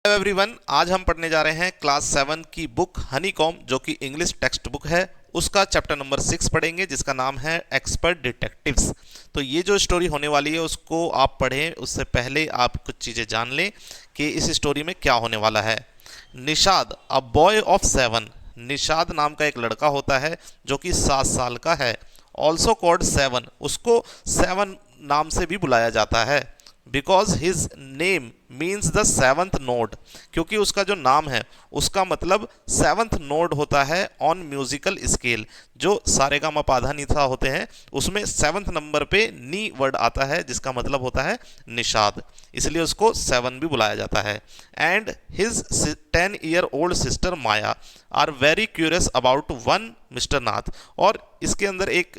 Hello everyone, आज हम पढ़ने जा रहे हैं क्लास 7 की बुक हनीकॉम, जो कि इंग्लिश टेक्स्ट बुक है। उसका चैप्टर नंबर 6 पढ़ेंगे, जिसका नाम है एक्सपर्ट डिटेक्टिव्स। तो ये जो स्टोरी होने वाली है उसको आप पढ़ें उससे पहले आप कुछ चीज़ें जान लें कि इस स्टोरी में क्या होने वाला है। Nishad, a boy of 7। Nishad नाम का एक लड़का होता है जो कि 7 साल का है। ऑल्सो कॉल्ड 7, उसको 7 नाम से भी बुलाया जाता है। Because his name means the 7th node, क्योंकि उसका जो नाम है उसका मतलब 7th नोड होता है ऑन म्यूजिकल स्केल। जो सारेगामापाधा निसा होते हैं उसमें 7th नंबर पे नी वर्ड आता है, जिसका मतलब होता है निषाद, इसलिए उसको 7 भी बुलाया जाता है। And his 10-year-old sister Maya are very curious about one mister Nath. और इसके अंदर एक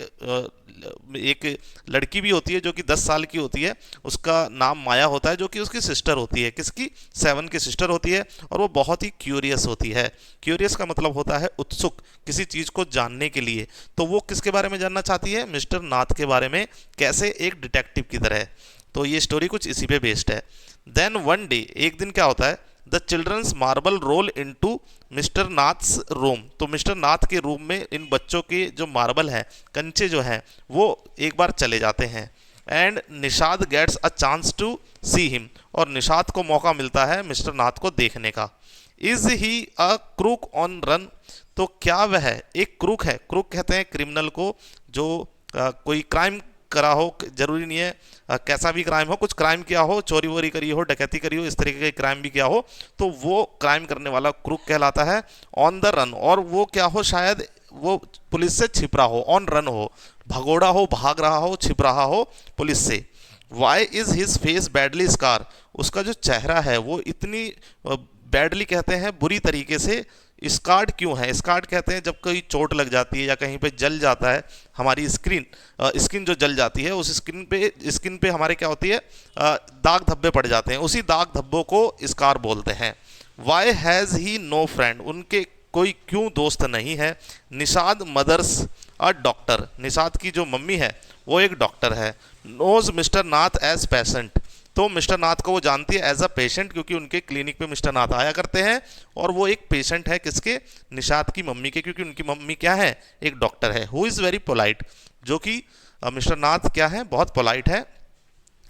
लड़की भी होती है जो कि 10 साल की होती है, उसका नाम माया होता है, जो कि उसकी सिस्टर होती है। किसकी? 7 की सिस्टर होती है। और वो बहुत ही क्यूरियस होती है। क्यूरियस का मतलब होता है उत्सुक, किसी चीज़ को जानने के लिए। तो वो किसके बारे में जानना चाहती है? मिस्टर नाथ के बारे में, कैसे एक डिटेक्टिव की तरह। तो ये स्टोरी कुछ इसी पे बेस्ड है। देन वन डे, एक दिन क्या होता है, the children's marble roll into mister Nath's room. तो मिस्टर नाथ के रूम में इन बच्चों के जो मार्बल हैं, कंचे जो हैं, वो एक बार चले जाते हैं। And Nishad gets a chance to see him, और निषाद को मौका मिलता है मिस्टर नाथ को देखने का। Is he a crook on run? तो क्या वह एक क्रूक है? क्रूक कहते हैं क्रिमिनल को, जो कोई क्राइम करा हो, जरूरी नहीं है कैसा भी क्राइम हो, कुछ क्राइम किया हो, चोरी वोरी करी हो, डकैती करी हो, इस तरीके के क्राइम भी किया हो, तो वो क्राइम करने वाला क्रूक कहलाता है। ऑन द रन, और वो क्या हो, शायद वो पुलिस से छिप रहा हो, ऑन रन हो, भगोड़ा हो, भाग रहा हो, छिप रहा हो पुलिस से। Why is his face badly scar? उसका जो चेहरा है वो इतनी बैडली कहते हैं बुरी तरीके से स्कार्ड क्यों है? स्कार्ड कहते हैं जब कोई चोट लग जाती है या कहीं पे जल जाता है, हमारी स्किन जो जल जाती है, उस स्किन पे हमारे क्या होती है, दाग धब्बे पड़ जाते हैं, उसी दाग धब्बों को स्कार बोलते हैं। Why has he no friend? उनके कोई क्यों दोस्त नहीं है? Nishad mother's a doctor, Nishad की जो मम्मी है वो एक डॉक्टर है। Knows mister Nath as patient, तो मिस्टर नाथ को वो जानती है एज अ पेशेंट, क्योंकि उनके क्लिनिक पे मिस्टर नाथ आया करते हैं। और वो एक पेशेंट है किसके? निषाद की मम्मी के, क्योंकि उनकी मम्मी क्या है, एक डॉक्टर है। हु इज़ वेरी पोलाइट, जो कि मिस्टर नाथ क्या है, बहुत पोलाइट है,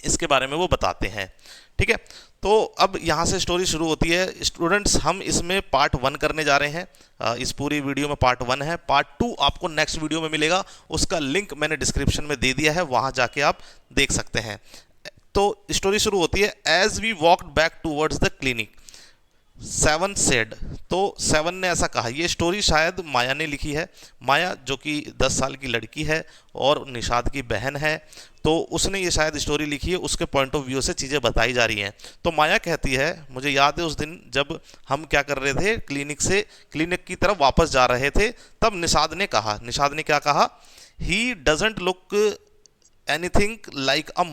इसके बारे में वो बताते हैं। ठीक है, तो अब यहाँ से स्टोरी शुरू होती है। स्टूडेंट्स, हम इसमें पार्ट 1 करने जा रहे हैं। इस पूरी वीडियो में पार्ट 1 है, पार्ट 2 आपको नेक्स्ट वीडियो में मिलेगा। उसका लिंक मैंने डिस्क्रिप्शन में दे दिया है, वहाँ जाके आप देख सकते हैं। तो स्टोरी शुरू होती है। As we walked back towards the clinic, 7 said, तो 7 ने ऐसा कहा। ये स्टोरी शायद माया ने लिखी है। माया जो कि 10 साल की लड़की है और निषाद की बहन है, तो उसने ये शायद स्टोरी लिखी है, उसके पॉइंट ऑफ व्यू से चीज़ें बताई जा रही हैं। तो माया कहती है, मुझे याद है उस दिन जब हम क्या कर रहे थे, क्लिनिक की तरफ वापस जा रहे थे, तब निषाद ने कहा, निषाद ने क्या कहा, he doesn't look anything like a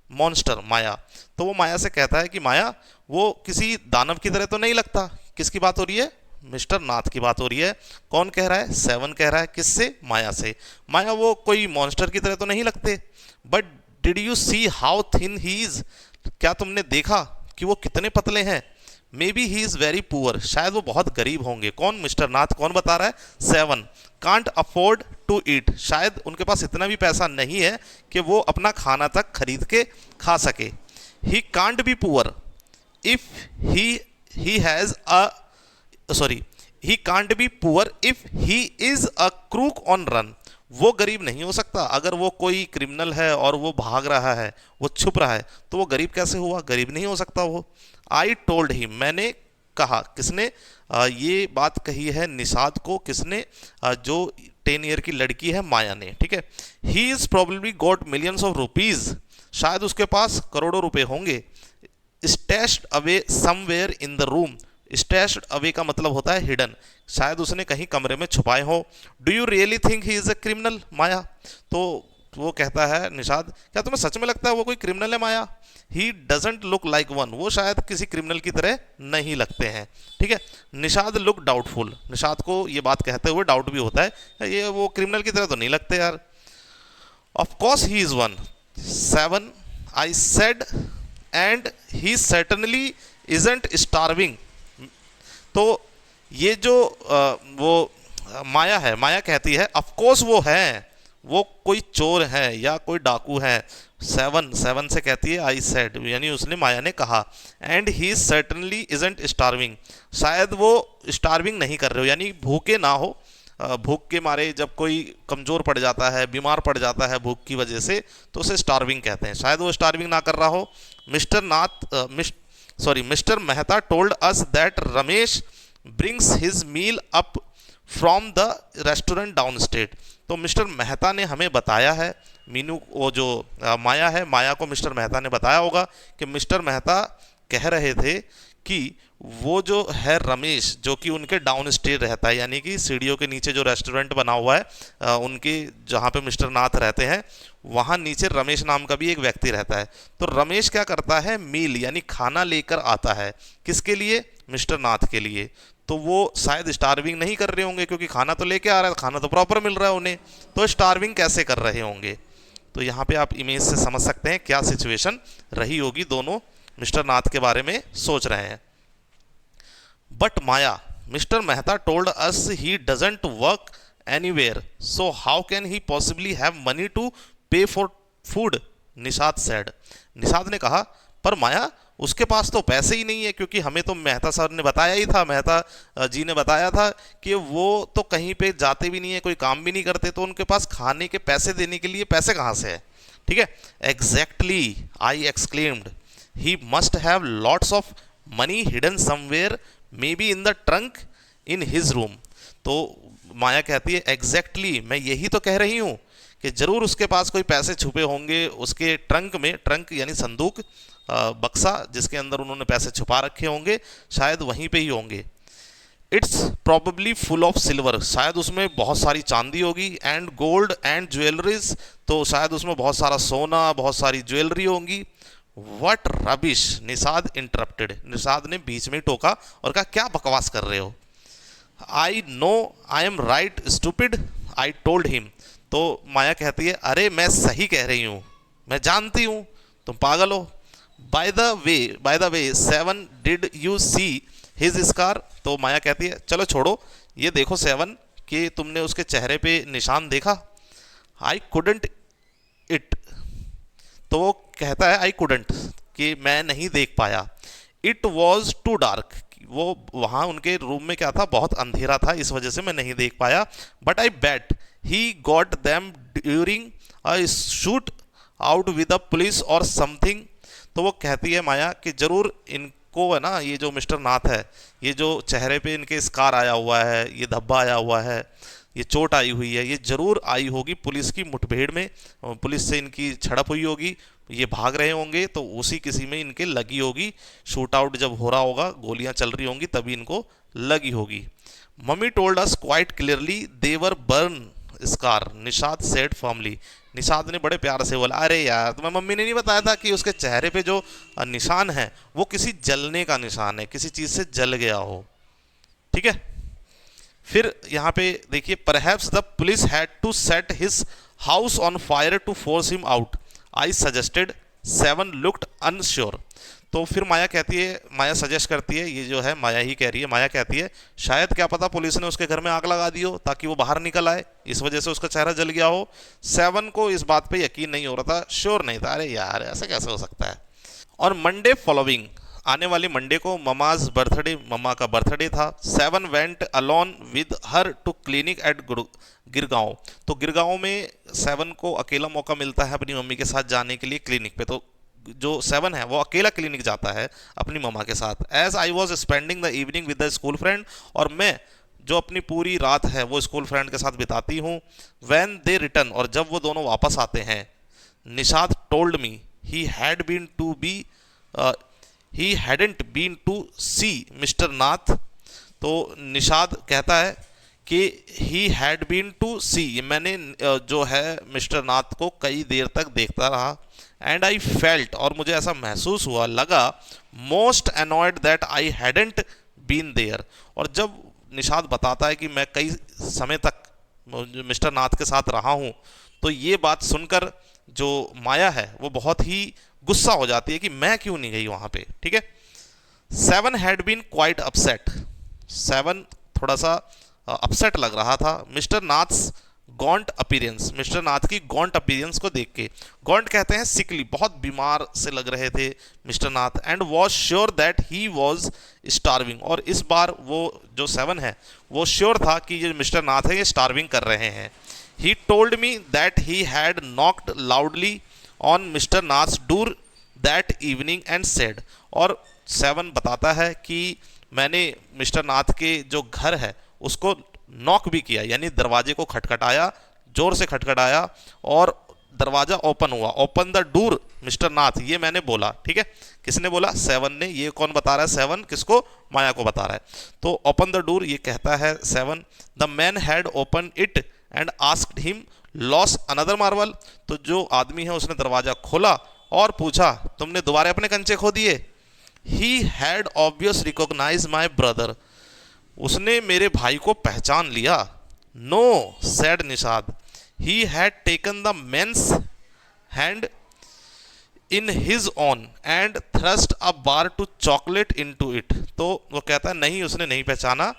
monster Maya. तो वो माया से कहता है कि माया, वो किसी दानव की तरह तो नहीं लगता। किसकी बात हो रही है? मिस्टर नाथ की बात हो रही है। कौन कह रहा है? 7 कह रहा है। किससे? माया से। माया, वो कोई मॉन्स्टर की तरह तो नहीं लगते। But did you see how thin he is? क्या तुमने देखा कि वो कितने पतले हैं? May be he is very poor, शायद वो बहुत गरीब होंगे। कौन? मिस्टर नाथ। कौन बता रहा है? 7। कांट अफोर्ड टू ईट, शायद उनके पास इतना भी पैसा नहीं है कि वो अपना खाना तक खरीद के खा सके। He can't be poor if he has a sorry he can't be poor if he is a crook on run. वो गरीब नहीं हो सकता अगर वो कोई क्रिमिनल है और वो भाग रहा है, वो छुप रहा है, तो वो गरीब कैसे हुआ? गरीब नहीं हो सकता वो। आई टोल्ड हिम, मैंने कहा। किसने ये बात कही है निषाद को? किसने? जो 10 ईयर की लड़की है, माया ने। ठीक है। He is probably got millions of rupees, शायद उसके पास करोड़ों रुपए होंगे। Stashed away somewhere in the room, stashed away का मतलब होता है हिडन, शायद उसने कहीं कमरे में छुपाए हो। Do you really think he is a criminal Maya? तो वो कहता है निषाद, क्या तुम्हें सच में लगता है वो कोई क्रिमिनल है Maya? He doesn't look like one, वो शायद किसी क्रिमिनल की तरह नहीं लगते हैं। ठीक है। निषाद लुक डाउटफुल, निषाद को ये बात कहते हुए डाउट भी होता है, ये वो क्रिमिनल की तरह तो नहीं लगते यार। Of course he is one. 7 I said, and he certainly isn't starving. तो ये जो वो माया है, माया कहती है ऑफ कोर्स वो है, वो कोई चोर है या कोई डाकू है। सेवन, सेवन से कहती है आई सेड, यानी उसने, माया ने कहा। And he certainly isn't starving, शायद वो स्टार्विंग नहीं कर रहे हो, यानी भूखे ना हो। भूख के मारे जब कोई कमज़ोर पड़ जाता है, बीमार पड़ जाता है भूख की वजह से, तो उसे स्टार्विंग कहते हैं। शायद वो स्टार्विंग ना कर रहा हो। Mister mister Mehta told us that Ramesh brings his meal up from the restaurant down state. तो मिस्टर मेहता ने हमें बताया है, मीनू वो जो माया है, माया को मिस्टर मेहता ने बताया होगा कि मिस्टर मेहता कह रहे थे कि वो जो है रमेश, जो कि उनके डाउन स्टेट रहता है, यानी कि सीढ़ियों के नीचे जो रेस्टोरेंट बना हुआ है उनके, जहाँ पे मिस्टर नाथ रहते हैं, वहाँ नीचे रमेश नाम का भी एक व्यक्ति रहता है। तो रमेश क्या करता है, मील यानी खाना लेकर आता है। किसके लिए? मिस्टर नाथ के लिए। तो वो शायद स्टार्विंग नहीं कर रहे होंगे, क्योंकि खाना तो लेके आ रहा है, खाना तो प्रॉपर मिल रहा है उन्हें, तो स्टार्विंग कैसे कर रहे होंगे? तो यहाँ पे आप इमेज से समझ सकते हैं क्या सिचुएशन रही होगी, दोनों मिस्टर नाथ के बारे में सोच रहे हैं। But Maya, mister Mehta told us he doesn't work anywhere, so how can he possibly have money to pay for food, Nishad said. Nishad ने कहा, पर माया उसके पास तो पैसे ही नहीं है, क्योंकि हमें तो मेहता सर ने बताया ही था, मेहता जी ने बताया था कि वो तो कहीं पे जाते भी नहीं है, कोई काम भी नहीं करते, तो उनके पास खाने के पैसे देने के लिए पैसे कहाँ से है? ठीक है। Exactly, I exclaimed, he must have lots of money hidden somewhere, may be in the trunk in his room. तो माया कहती है एग्जैक्टली, मैं यही तो कह रही हूँ कि जरूर उसके पास कोई पैसे छुपे होंगे उसके ट्रंक में, ट्रंक यानी संदूक, बक्सा जिसके अंदर उन्होंने पैसे छुपा रखे होंगे, शायद वहीं पे ही होंगे। It's probably full of silver, शायद उसमें बहुत सारी चांदी होगी, एंड गोल्ड एंड ज्वेलरीज, तो शायद उसमें बहुत सारा सोना, बहुत सारी ज्वेलरी होंगी। What rubbish, Nishad interrupted, Nishad ने बीच में टोका और कहा क्या बकवास कर रहे हो? I know I am right stupid, I told him. तो माया कहती है अरे मैं सही कह रही हूँ, मैं जानती हूँ तुम पागल हो। By the way seven, did you see his scar? तो माया कहती है चलो छोड़ो, ये देखो सेवन कि तुमने उसके चेहरे पे निशान देखा? आई कुडंट इट, तो वो कहता है आई कुडंट, कि मैं नहीं देख पाया। इट वॉज टू डार्क, वो वहाँ उनके रूम में क्या था, बहुत अंधेरा था, इस वजह से मैं नहीं देख पाया। But I bet he got them during a shoot out with the police और समथिंग। तो वो कहती है माया कि जरूर इनको है ना, ये जो मिस्टर नाथ है, ये जो चेहरे पे इनके स्कार आया हुआ है, ये धब्बा आया हुआ है, ये चोट आई हुई है, ये जरूर आई होगी पुलिस की मुठभेड़ में, पुलिस से इनकी झड़प हुई होगी, ये भाग रहे होंगे तो उसी किसी में इनके लगी होगी, शूट आउट जब हो रहा होगा, गोलियां चल रही होंगी तभी इनको लगी होगी। Mummy told us quite clearly they were burn scar, Nishad said firmly. Nishad ने बड़े प्यार से बोला अरे यार तुम्हें मम्मी ने नहीं बताया था कि उसके चेहरे पे जो निशान है वो किसी जलने का निशान है, किसी चीज़ से जल गया हो। ठीक है। फिर यहाँ पे देखिए, perhaps the police had to set his house on fire to force him out, I suggested, seven looked unsure. तो फिर माया कहती है, माया सजेस्ट करती है, ये जो है माया ही कह रही है, माया कहती है शायद क्या पता पुलिस ने उसके घर में आग लगा दी हो ताकि वो बाहर निकल आए, इस वजह से उसका चेहरा जल गया हो। सेवन को इस बात पे यकीन नहीं हो रहा था, श्योर नहीं था, अरे यार ऐसा कैसे हो सकता है। और मंडे फॉलोइंग, आने वाली मंडे को ममाज बर्थडे, मम्मा का बर्थडे था। Seven went alone with her to clinic at Girgaon. तो गिरगांव में सेवन को अकेला मौका मिलता है अपनी मम्मी के साथ जाने के लिए क्लिनिक पे, तो जो सेवन है वो अकेला क्लिनिक जाता है अपनी मम्मा के साथ। As I was spending the evening with the school friend, और मैं जो अपनी पूरी रात है वो स्कूल फ्रेंड के साथ बिताती हूँ। व्हेन दे रिटर्न, और जब वो दोनों वापस आते हैं, Nishad told me he had been to be he hadn't been to see mister Nath. तो निषाद कहता है कि he had been to see, मैंने जो है मिस्टर नाथ को कई देर तक देखता रहा। एंड आई फेल्ट, और मुझे ऐसा महसूस हुआ, लगा, most annoyed that I hadn't been there. और जब निषाद बताता है कि मैं कई समय तक मिस्टर नाथ के साथ रहा हूँ, तो ये बात सुनकर जो माया है वो बहुत ही गुस्सा हो जाती है कि मैं क्यों नहीं गई वहाँ पे। ठीक है। Seven had been quite upset. Seven थोड़ा सा अपसेट लग रहा था mister Nath's gaunt appearance, mister Nath की गॉन्ट अपीयरेंस को देख के। गॉन्ट कहते हैं सिकली, बहुत बीमार से लग रहे थे mister Nath. And was sure that he was starving, और इस बार वो जो सेवन है वो श्योर था कि ये मिस्टर नाथ है ये स्टार्विंग कर रहे हैं। He told me that he had knocked loudly on mister Nath's door that evening and said, और सेवन बताता है कि मैंने मिस्टर नाथ के जो घर है उसको नॉक भी किया, यानी दरवाजे को खटखटाया, जोर से खटखटाया और दरवाजा ओपन हुआ। ओपन द डोर मिस्टर नाथ, ये मैंने बोला। ठीक है, किसने बोला? सेवन ने। ये कौन बता रहा है? सेवन किसको? माया को बता रहा है। तो ओपन द डोर ये कहता है seven. The man had open it and asked him loss another marble, तो जो आदमी है उसने दरवाजा खोला और पूछा तुमने दोबारा अपने कंचे खो दिए? He had obvious recognise my brother, उसने मेरे भाई को पहचान लिया। No said Nishad, he had taken the man's hand in his own and thrust a bar to chocolate into it, तो वो कहता है नहीं उसने नहीं पहचाना,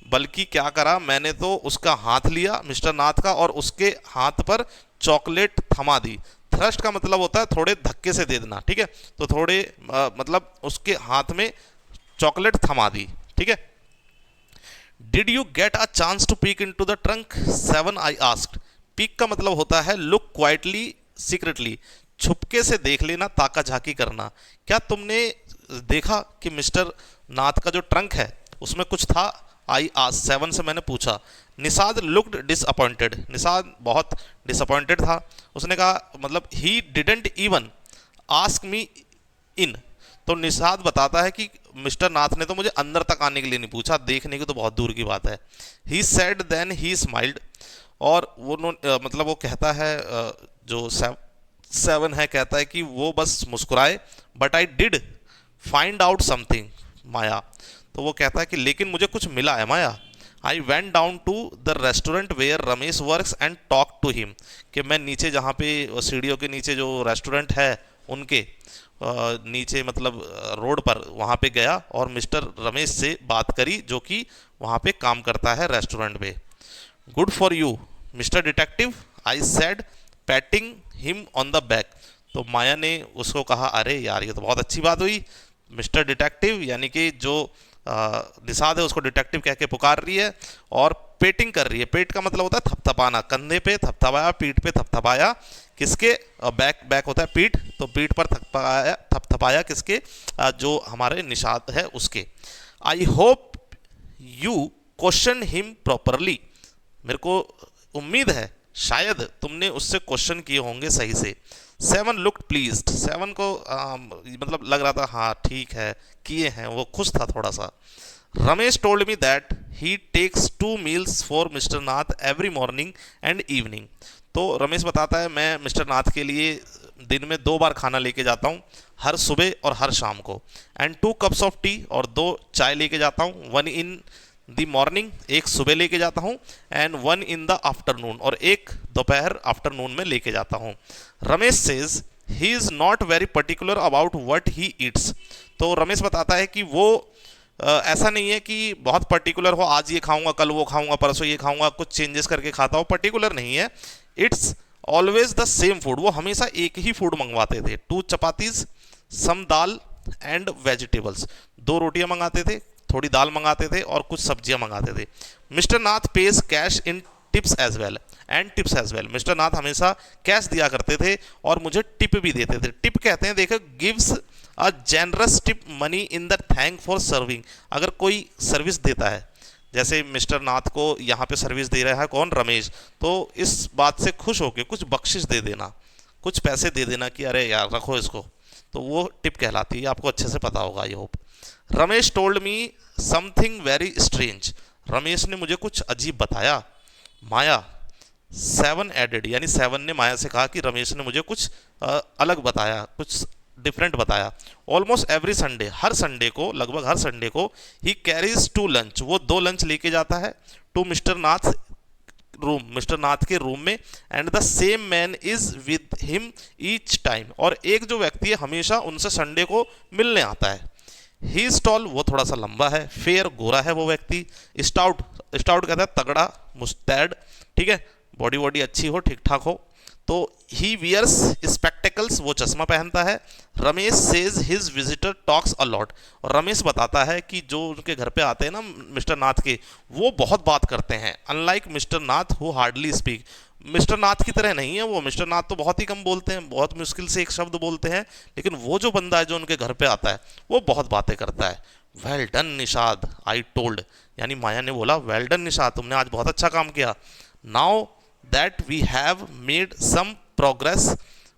बल्कि क्या करा मैंने तो उसका हाथ लिया मिस्टर नाथ का और उसके हाथ पर चॉकलेट थमा दी। थ्रस्ट का मतलब होता है थोड़े धक्के से दे देना। ठीक है, तो थोड़े मतलब उसके हाथ में चॉकलेट थमा दी। ठीक है। Did you get a chance to peek into the trunk? Seven I asked. Peek का मतलब होता है लुक क्वाइटली सीक्रेटली, छुपके से देख लेना, ताका झाकी करना। क्या तुमने देखा कि मिस्टर नाथ का जो ट्रंक है उसमें कुछ था? आई आस्क्ड, सेवन से मैंने पूछा। निषाद लुक्ड डिसअपॉइंटेड, निषाद बहुत डिसअपॉइंटेड था। उसने कहा मतलब he didn't even ask me in, तो निषाद बताता है कि मिस्टर नाथ ने तो मुझे अंदर तक आने के लिए नहीं पूछा, देखने की तो बहुत दूर की बात है। He said then he smiled, और वो मतलब वो कहता है जो सेवन है कहता है कि वो बस मुस्कुराए। But I did find out something Maya, तो वो कहता है कि लेकिन मुझे कुछ मिला है Maya. I went down to the restaurant where Ramesh works and talk to him, कि मैं नीचे जहाँ पे सीढ़ियों के नीचे जो रेस्टोरेंट है उनके नीचे मतलब रोड पर वहाँ पे गया और मिस्टर रमेश से बात करी जो कि वहाँ पे काम करता है रेस्टोरेंट पे। Good for you mister detective, I said patting him on the back, तो माया ने उसको कहा अरे यार ये तो बहुत अच्छी बात हुई। मिस्टर डिटेक्टिव यानी कि जो निषाद है उसको डिटेक्टिव कह के पुकार रही है और पेटिंग कर रही है। पेट का मतलब होता है थपथपाना, कंधे पे थपथपाया, पीठ पे थपथपाया, किसके? बैक, बैक होता है पीठ, तो पीठ पर थपथपाया किसके? जो हमारे निषाद है उसके। I hope you question him properly, मेरे को उम्मीद है शायद तुमने उससे क्वेश्चन किए होंगे सही से। सेवन लुक्ड प्लीज्ड, सेवन को मतलब लग रहा था हाँ ठीक है किए हैं, वो खुश था थोड़ा सा। Ramesh told me that he takes 2 meals for mister Nath every morning and evening, तो रमेश बताता है मैं मिस्टर नाथ के लिए दिन में 2 बार खाना लेके जाता हूँ, हर सुबह और हर शाम को। एंड 2 कप्स ऑफ टी, और 2 चाय लेके जाता हूँ। 1 इन दी मॉर्निंग, एक सुबह लेके जाता हूँ, एंड 1 इन द आफ्टरनून, और एक दोपहर आफ्टरनून में लेके जाता हूँ। Ramesh says he is not very particular about what he eats, तो रमेश बताता है कि वो ऐसा नहीं है कि बहुत पर्टिकुलर हो, आज ये खाऊंगा कल वो खाऊंगा परसों ये खाऊंगा, कुछ चेंजेस करके खाता हो, पर्टिकुलर नहीं है। It's always the same food, वो हमेशा एक ही फूड मंगवाते थे। 2 chapatis, some dal and vegetables, 2 रोटियां मंगाते थे, थोड़ी दाल मंगाते थे और कुछ सब्जियां मंगाते थे। Mister Nath pays cash in tips as well and tips as well, mister Nath हमेशा कैश दिया करते थे और मुझे टिप भी देते थे। टिप कहते हैं देखो gives a generous tip money in the thank for serving, अगर कोई सर्विस देता है, जैसे मिस्टर नाथ को यहाँ पे सर्विस दे रहा है कौन? रमेश, तो इस बात से खुश होकर कुछ बख्शिश दे देना, कुछ पैसे दे देना कि अरे यार रखो इसको, तो वो टिप कहलाती है, आपको अच्छे से पता होगा I hope. Ramesh told me something very strange, Ramesh ने मुझे कुछ अजीब बताया। माया, सेवन एडेड, यानी सेवन ने माया से कहा कि रमेश ने मुझे कुछ अलग बताया, कुछ डिफरेंट बताया। ऑलमोस्ट एवरी संडे, हर संडे को, लगभग हर संडे को, ही कैरीज 2 लंच, वो 2 लंच लेके जाता है to mister Nath room, mister Nath के रूम में। And the same man is with him each time, और एक जो व्यक्ति है हमेशा उनसे संडे को मिलने आता है। ही इज टॉल, वो थोड़ा सा लंबा है। फेयर, गोरा है वो व्यक्ति। स्टाउट, स्टाउट कहता है तगड़ा, मुस्तैद, ठीक है, बॉडी वॉडी अच्छी हो, ठीक ठाक हो। तो ही वियर्स स्पेक्टेकल्स, वो चश्मा पहनता है। Ramesh says his visitor talks a lot, और रमेश बताता है कि जो उनके घर पे आते हैं ना मिस्टर नाथ के, वो बहुत बात करते हैं। Unlike mister Nath who hardly speak, mister Nath की तरह नहीं है वो। मिस्टर नाथ तो बहुत ही कम बोलते हैं, बहुत मुश्किल से एक शब्द बोलते हैं, लेकिन वो जो बंदा है जो उनके घर पे आता है वो बहुत बातें करता है। Well done Nishad, I told, यानी माया ने बोला वेल डन निषाद, तुमने आज बहुत अच्छा काम किया। Now that we have made some progress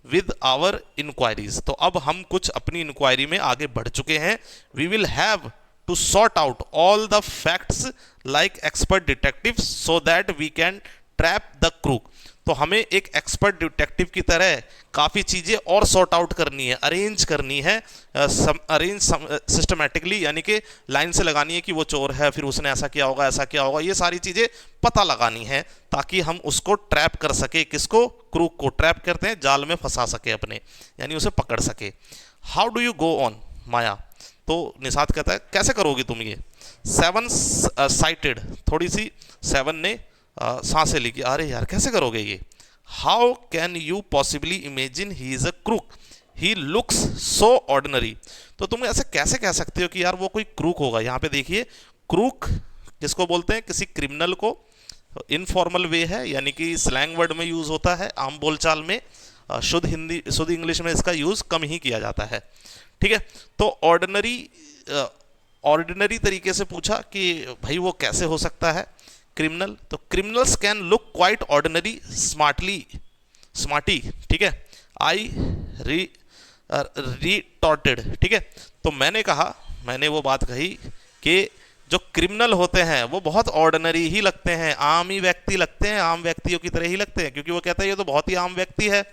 with our inquiries, तो अब हम कुछ अपनी इंक्वायरी में आगे बढ़ चुके हैं। We will have to sort out all the facts like expert detective so that we can trap the crook, तो हमें एक एक्सपर्ट डिटेक्टिव की तरह काफ़ी चीज़ें और सॉर्ट आउट करनी है, अरेंज करनी है, अरेंज सिस्टमेटिकली, यानी कि लाइन से लगानी है कि वो चोर है, फिर उसने ऐसा किया होगा, ऐसा किया होगा, ये सारी चीज़ें पता लगानी है ताकि हम उसको ट्रैप कर सके। किसको? क्रूक को ट्रैप करते हैं, जाल में फंसा सके अपने, यानी उसे पकड़ सके। How do you go on Maya, तो निषाद कहता है कैसे करोगी तुम ये। सेवन साइटेड, थोड़ी सी सेवन ने सांसें ली कि अरे यार कैसे करोगे ये। How can you possibly imagine he is a crook, he looks so ordinary, तो तुम ऐसे कैसे कह सकते हो कि यार वो कोई क्रूक होगा। यहाँ पे देखिए क्रूक किसको बोलते हैं, किसी क्रिमिनल को। इनफॉर्मल वे है, यानी कि स्लैंग वर्ड में यूज होता है, आम बोलचाल में। शुद्ध हिंदी, शुद्ध इंग्लिश में इसका यूज कम ही किया जाता है, ठीक है। तो ऑर्डिनरी तरीके से पूछा कि भाई वो कैसे हो सकता है क्रिमिनल, तो criminals can look quite ordinary smarty, ठीक है। आई रिटॉर्टेड, ठीक है, तो मैंने कहा, मैंने वो बात कही कि जो क्रिमिनल होते हैं वो बहुत ऑर्डिनरी ही लगते हैं, आम ही व्यक्ति लगते हैं, आम व्यक्तियों की तरह ही लगते हैं, क्योंकि वो कहता है ये तो बहुत ही आम व्यक्ति है,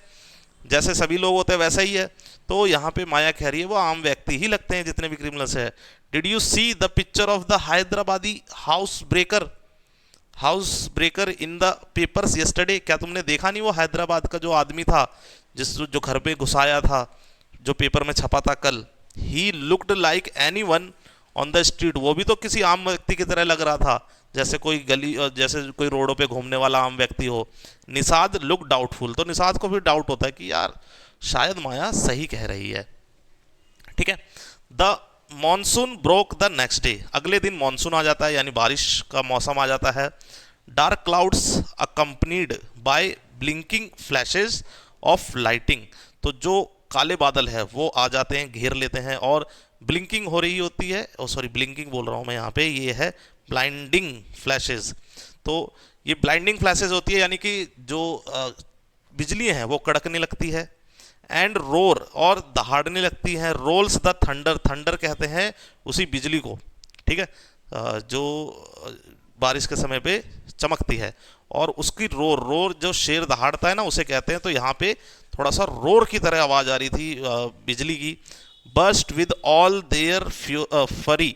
जैसे सभी लोग होते हैं वैसा ही है। तो यहाँ पे माया कह रही है वो आम व्यक्ति ही लगते हैं जितने भी क्रिमिनल्स है। Did you see the picture of the Hyderabadi house breaker in the papers yesterday, क्या तुमने देखा नहीं वो हैदराबाद का जो आदमी था जो घर पे घुसाया था, जो पेपर में छपा था कल। He looked like any one on the street, वो भी तो किसी आम व्यक्ति की तरह लग रहा था, जैसे कोई गली, जैसे कोई रोडों पे घूमने वाला आम व्यक्ति हो। निषाद लुक डाउटफुल, तो निषाद को भी डाउट होता है कि यार शायद माया सही कह रही है, ठीक है। The monsoon broke the next day, अगले दिन मॉनसून आ जाता है, यानी बारिश का मौसम आ जाता है। Dark clouds accompanied by blinking flashes of lighting, तो जो काले बादल है वो आ जाते हैं, घेर लेते हैं, और ब्लिंकिंग हो रही होती है, सॉरी ब्लिंकिंग बोल रहा हूँ मैं यहाँ पे, ये है ब्लाइंडिंग फ्लैशेज। तो ये ब्लाइंडिंग फ्लैशेज होती है, यानी कि जो बिजली है वो कड़कने लगती है। एंड रोर, और दहाड़ने लगती है। रोल्स द थंडर, थंडर कहते हैं उसी बिजली को, ठीक है, जो बारिश के समय पे चमकती है, और उसकी रोर, रोर जो शेर दहाड़ता है ना उसे कहते हैं। तो यहाँ पे थोड़ा सा रोर की तरह आवाज़ आ रही थी बिजली की। बर्स्ट विद ऑल देयर फरी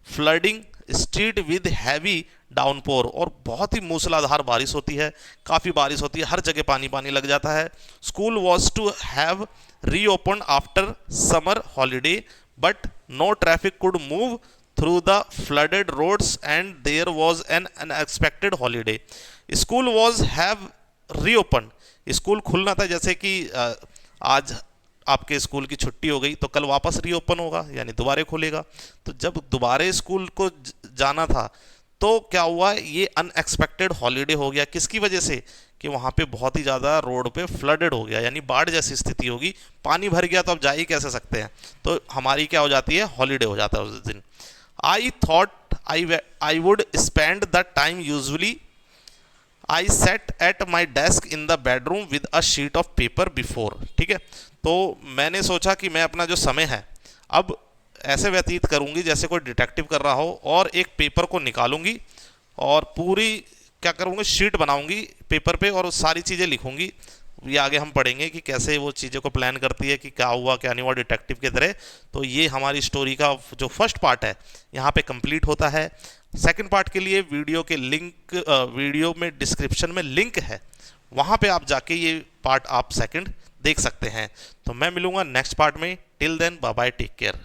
flooding street with heavy downpour, और बहुत ही मूसलाधार बारिश होती है, काफ़ी बारिश होती है, हर जगह पानी पानी लग जाता है। School was to have reopen after summer holiday but no traffic could move through the flooded roads and there was an unexpected holiday. School was have reopen, school खुलना था, जैसे कि आज आपके स्कूल की छुट्टी हो गई तो कल वापस रीओपन होगा, यानी दोबारा खुलेगा। तो जब दोबारा स्कूल को जाना था तो क्या हुआ, ये अनएक्सपेक्टेड हॉलीडे हो गया। किसकी वजह से? कि वहाँ पे बहुत ही ज़्यादा रोड पे फ्लडेड हो गया, यानी बाढ़ जैसी स्थिति होगी, पानी भर गया तो अब जा ही कैसे सकते हैं, तो हमारी क्या हो जाती है, हॉलीडे हो जाता है उस दिन। I thought I would spend the time usually I set at my desk in the bedroom with a sheet of paper before, ठीक है। तो मैंने सोचा कि मैं अपना जो समय है अब ऐसे व्यतीत करूंगी जैसे कोई डिटेक्टिव कर रहा हो, और एक पेपर को निकालूंगी और पूरी क्या करूंगी, शीट बनाऊंगी पेपर पे और सारी चीज़ें लिखूंगी। ये आगे हम पढ़ेंगे कि कैसे वो चीज़ों को प्लान करती है कि क्या हुआ क्या नहीं हुआ डिटेक्टिव की तरह। तो ये हमारी स्टोरी का जो फर्स्ट पार्ट है यहाँ पे कंप्लीट होता है। सेकंड पार्ट के लिए वीडियो के लिंक, वीडियो में डिस्क्रिप्शन में लिंक है, वहाँ पे आप जाके ये पार्ट आप सेकंड देख सकते हैं। तो मैं मिलूंगा नेक्स्ट पार्ट में। Till then bye bye, take care.